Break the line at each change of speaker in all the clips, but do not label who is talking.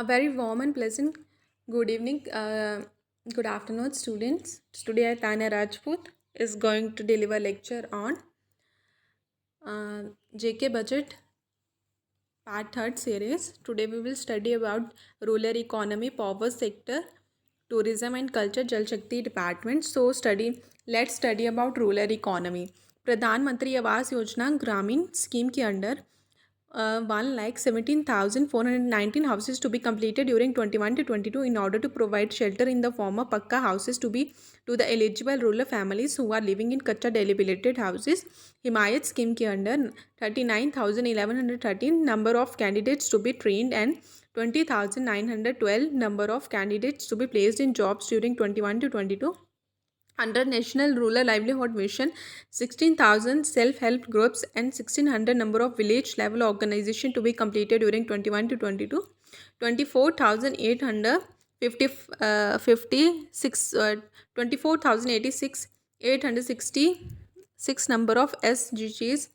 A very warm and pleasant good evening, good afternoon, students. Today, Tanya Rajput is going to deliver lecture on JK Budget Part Third series. Today, we will study about rural economy, power sector, tourism and culture, Jal Shakti department. So, let's study about rural economy. प्रधानमंत्री आवास योजना ग्रामीण scheme के under 1,17,419 houses to be completed during 21 to 22 in order to provide shelter in the form of Pakka houses to the eligible rural families who are living in Kacha deliberated houses. Himayat scheme के under 39,1113 number of candidates to be trained and 20,912 number of candidates to be placed in jobs during 21 to 22. Under National Rural Livelihood Mission, 16,000 self-help groups and 1,600 number of village level organization to be completed during 21 to 22. 24,886 866 number of SGGs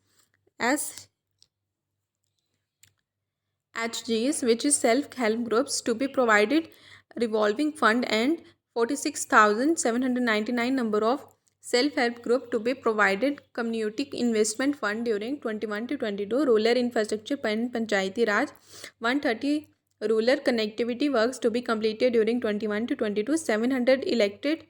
HGs, which is self-help groups, to be provided revolving fund, and 46,799 number of self-help group to be provided community investment fund during 21 to 22. Rural infrastructure and Panchayati Raj 130 rural connectivity works to be completed during 21 to 22. 700 elected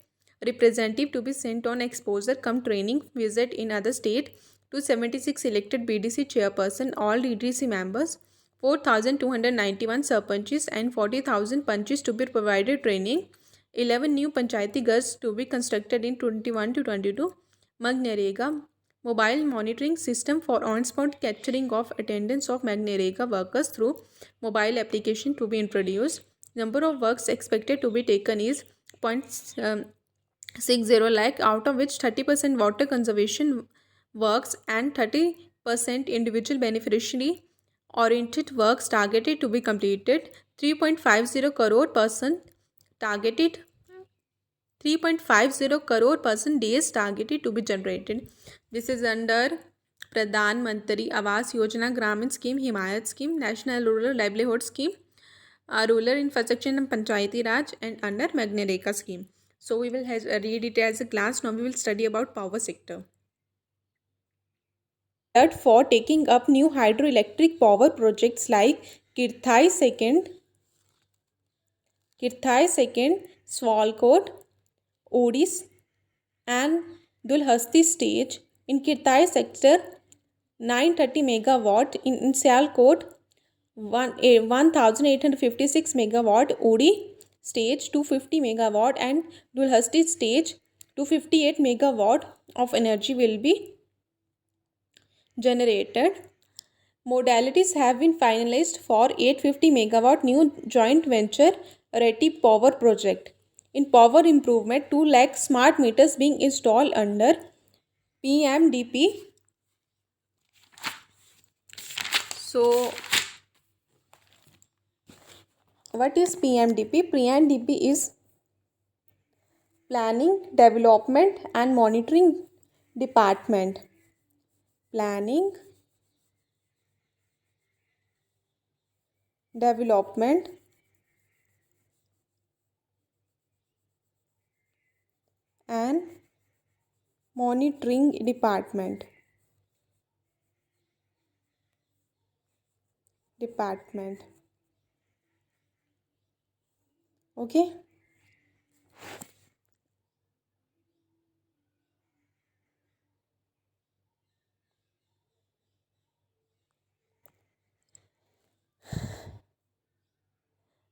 representative to be sent on exposure come training visit in other state. 276 elected BDC chairperson, all DDC members. 4,291 sarpanches and 40,000 punches to be provided training. 11 new panchayati ghars to be constructed in 21 to 22. Magnarega mobile monitoring system for on-spot capturing of attendance of Magnarega workers through mobile application to be introduced. Number of works expected to be taken is 0.60 lakh, out of which 30% water conservation works and 30% individual beneficiary oriented works targeted to be completed. 3.50 crore person targeted 3.50 crore person days targeted to be generated. This is under Pradhan Mantri Awas Yojana Gramin Scheme, Himayat Scheme, National Rural Livelihood Scheme, Rural Infrastructure and Panchayati Raj, and under Magnareka Scheme. So we will read it as a class. Now we will study about power sector. For taking up new hydroelectric power projects like Kirthai Second, Swalkot, Odis, and Dulhasti stage. In Kirthai sector, 930 megawatt. In Sialkot, 1,856 megawatt. Odi stage 250 megawatt and Dulhasti stage 258 megawatt of energy will be generated. Modalities have been finalized for 850 megawatt new joint venture Reti Power project. In power improvement, 2 lakh smart meters being installed under PMDP. So, what is PMDP? PMDP is Planning, Development and Monitoring Department. Planning, Development and Monitoring Department. Okay.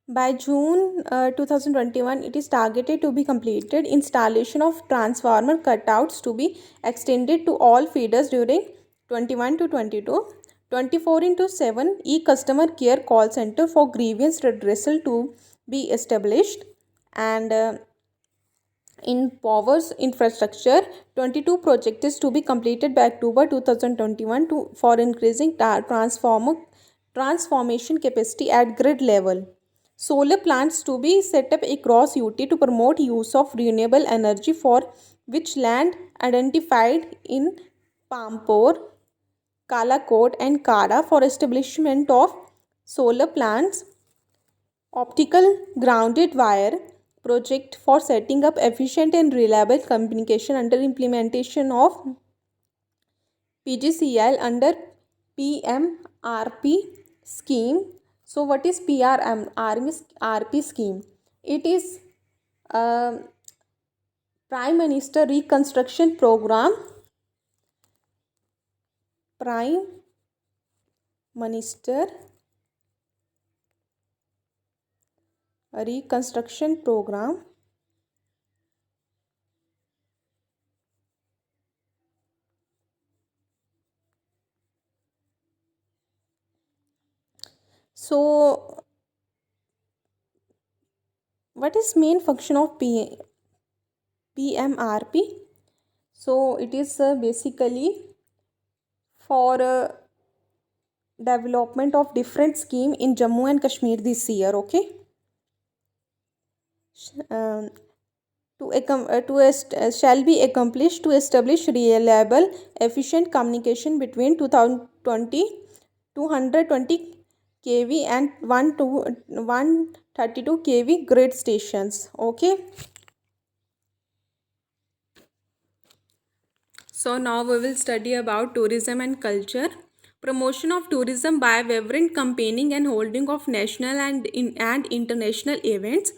By June 2021, it is targeted to be completed. Installation of transformer cutouts to be extended to all feeders during 21 to 22. 24/7 e-customer care call center for grievance redressal to be established. And in power's infrastructure, 22 projects to be completed by October 2021 for increasing transformation capacity at grid level. Solar plants to be set up across UT to promote use of renewable energy, for which land identified in Pampore, Kalakot and Kara for establishment of solar plants. optical grounded wire project for setting up efficient and reliable communication under implementation of PGCL under PMRP scheme. So what is PRP scheme? It is a Prime Minister Reconstruction Program. Prime Minister Reconstruction Program. So what is main function of PMRP? So it is basically for development of different scheme in Jammu and Kashmir this year. Okay. Um, shall be accomplished to establish reliable, efficient communication between 2020 220 kV and 132 kV grid stations. Okay. So now we will study about tourism and culture. Promotion of tourism by vibrant campaigning and holding of national and international events.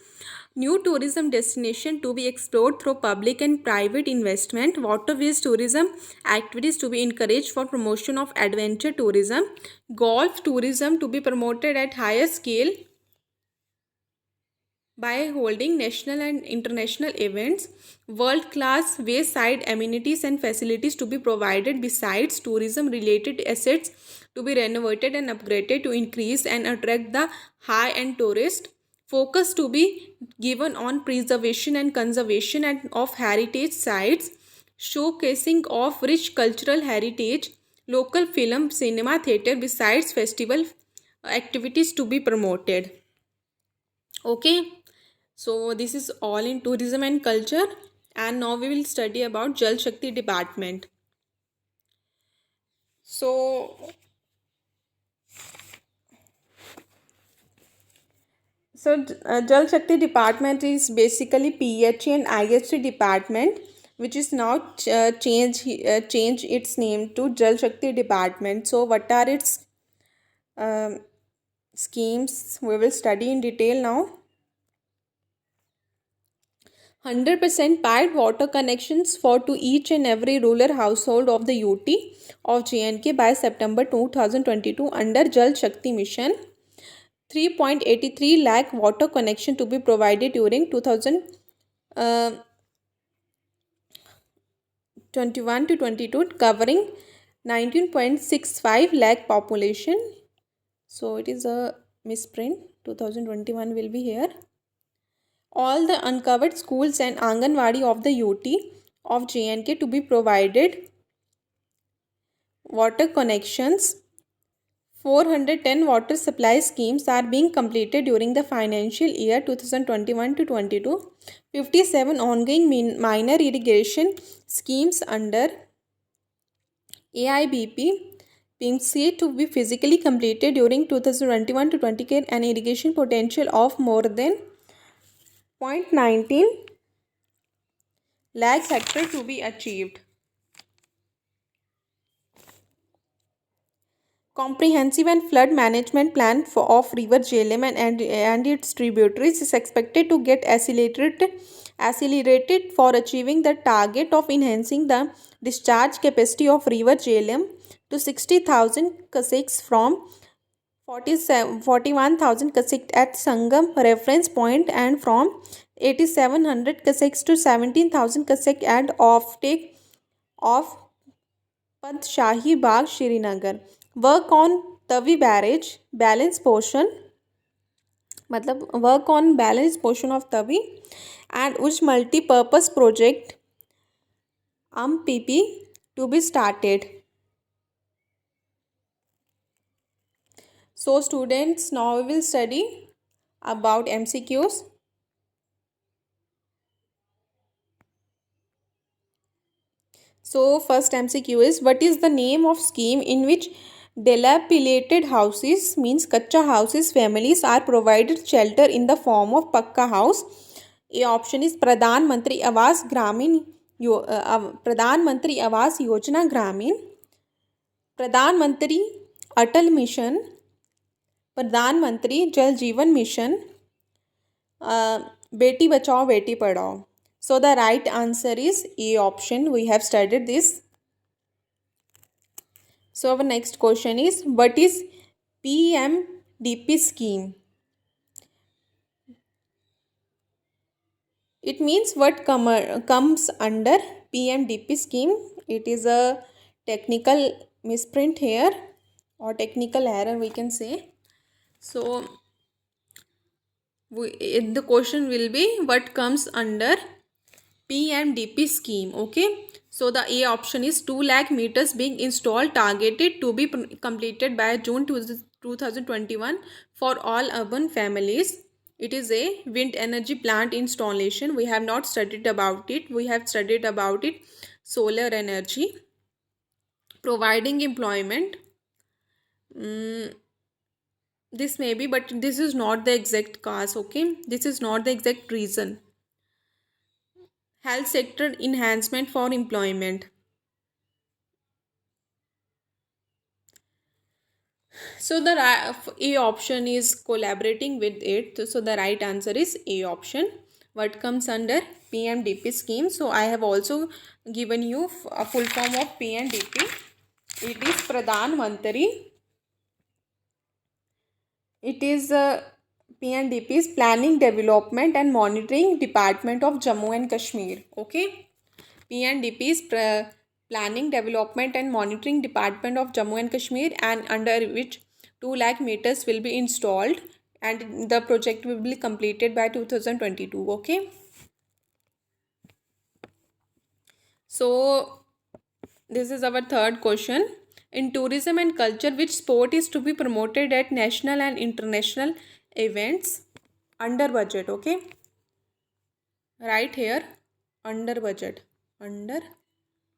New tourism destination to be explored through public and private investment. Waterways tourism activities to be encouraged for promotion of adventure tourism. Golf tourism to be promoted at higher scale by holding national and international events. World-class wayside amenities and facilities to be provided besides tourism-related assets to be renovated and upgraded to increase and attract the high-end tourist. Focus to be given on preservation and conservation of heritage sites, showcasing of rich cultural heritage, local film, cinema, theatre besides festival activities to be promoted. Okay. So this is all in tourism and culture, and now we will study about Jal Shakti department. So Jal Shakti department is basically PHE and IHC department, which is now change its name to Jal Shakti department. So what are its schemes? We will study in detail now. 100% piped water connections for to each and every rural household of the UT of JNK by September 2022 under Jal Shakti Mission. 3.83 lakh water connection to be provided during 2021 to 22, covering 19.65 lakh population. So it is a misprint. 2021 will be here. All the uncovered schools and Anganwadi of the UT of JNK to be provided water connections. 410 water supply schemes are being completed during the financial year 2021 to 22. 57 ongoing minor irrigation schemes under AIBP PIMC to be physically completed during 2021 to 22, an irrigation potential of more than 0.19 lakhs hectare to be achieved. Comprehensive and flood management plan of River Jhelum and its tributaries is expected to get accelerated for achieving the target of enhancing the discharge capacity of River Jhelum to 60,000 cusics from 41,000 cusics at Sangam reference point and from 8,700 cusics to 17,000 cusics at offtake of Padshahi Bagh, Srinagar. Work on Tavi barrage, balance portion, work on balance portion of Tavi and Uj multi-purpose project PP to be started. So students, now we will study about MCQs. So first MCQ is, what is the name of scheme in which Dilapidated houses means kacha houses. Families are provided shelter in the form of pakka house. A option is Pradhan Mantri Awas Gramin Pradhan Mantri Awas Yojana Gramin, Pradhan Mantri Atal Mission, Pradhan Mantri Jal Jeevan Mission, Beti Bachao Beti Padhao. So the right answer is A option. We have studied this. So our next question is, what is PMDP scheme? It means what comes under PMDP scheme. It is a technical misprint here, or technical error we can say. So the question will be, what comes under PMDP scheme? Okay. So the A option is 2 lakh meters being installed, targeted to be completed by June 2021 for all urban families. It is a wind energy plant installation. We have not studied about it. We have studied about it. Solar energy. Providing employment. This may be, but this is not the exact cause. Okay. This is not the exact reason. Health sector enhancement for employment. So the A option is collaborating with it. So the right answer is A option. What comes under PMDP scheme? So I have also given you a full form of PMDP. It is Pradhan Mantri. It is PMDP's Planning, Development and Monitoring Department of Jammu and Kashmir. Okay. PMDP's Planning, Development and Monitoring Department of Jammu and Kashmir, and under which 2 lakh meters will be installed, and the project will be completed by 2022. Okay. So this is our third question. In tourism and culture, which sport is to be promoted at national and international events under budget? Okay. Right here, under budget. Under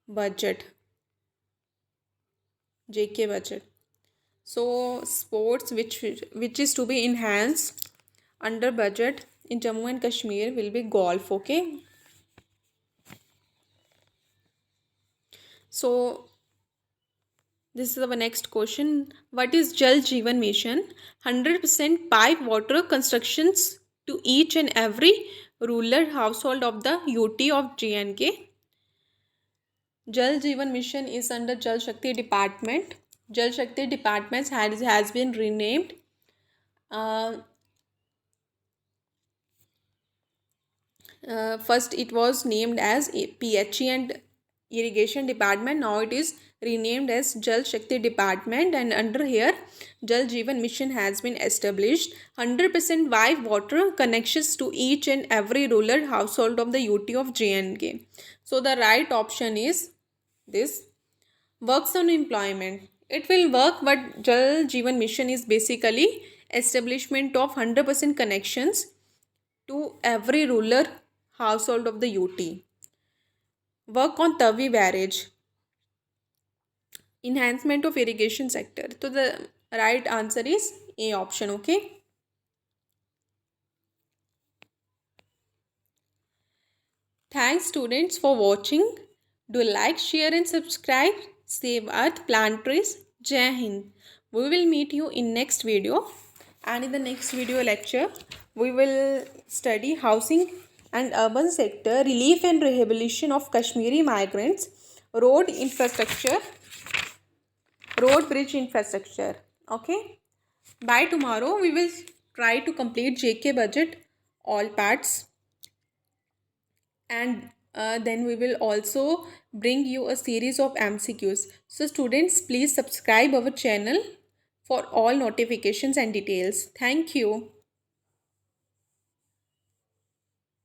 budget. JK budget. So sports which is to be enhanced under budget in Jammu and Kashmir will be golf. Okay. So this is our next question. What is Jal Jeevan Mission? 100% pipe water constructions to each and every rural household of the UT of J&K. Jal Jeevan Mission is under Jal Shakti Department. Jal Shakti Department has been renamed. First it was named as PHE and Irrigation Department. Now it is renamed as Jal Shakti Department, and under here Jal Jeevan Mission has been established. 100% pipe water connections to each and every rural household of the UT of J&K. So the right option is this. Works on employment. It will work, but Jal Jeevan Mission is basically establishment of 100% connections to every rural household of the UT. Work on Tavi barrage. Enhancement of irrigation sector. So the right answer is A option. Okay. Thanks students for watching. Do like, share and subscribe. Save Earth, plant trees. Jai Hind. We will meet you in next video, and in the next video lecture we will study housing and urban sector, relief and rehabilitation of Kashmiri migrants, road infrastructure, road bridge infrastructure. Okay. By tomorrow we will try to complete JK budget all parts, and then we will also bring you a series of MCQs. So students, please subscribe our channel for all notifications and details. Thank you.